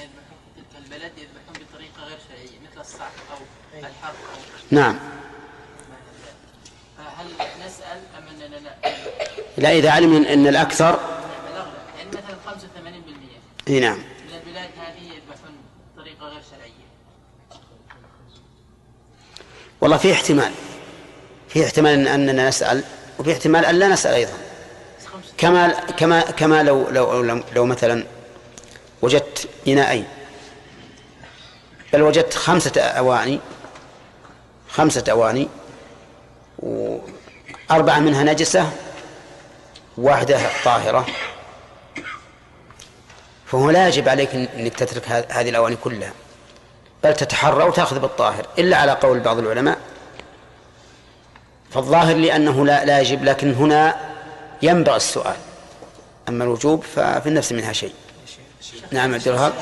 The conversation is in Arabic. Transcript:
يذبحون في تلك البلد يذبحون بطريقة غير شرعية مثل الصعق أو الحرق أو نعم. هل نسأل أم أننا لا، إذا علم أن الأكثر يعني مثلا 85% نعم من البلاد هذه يذبحون بطريقة غير شرعية؟ والله في احتمال أننا نسأل، وفي احتمال أن لا نسأل أيضا. كما لو مثلا وجدت إناءين، بل وجدت 5 أواني و4 منها نجسة واحدة طاهرة، فهو لا يجب عليك أنك تترك هذه الأواني كلها، بل تتحرى وتأخذ بالطاهر، إلا على قول بعض العلماء. فالظاهر لأنه لا يجب، لكن هنا ينبغي السؤال، أما الوجوب ففي النفس منها شيء. نعم عبد الوهاب.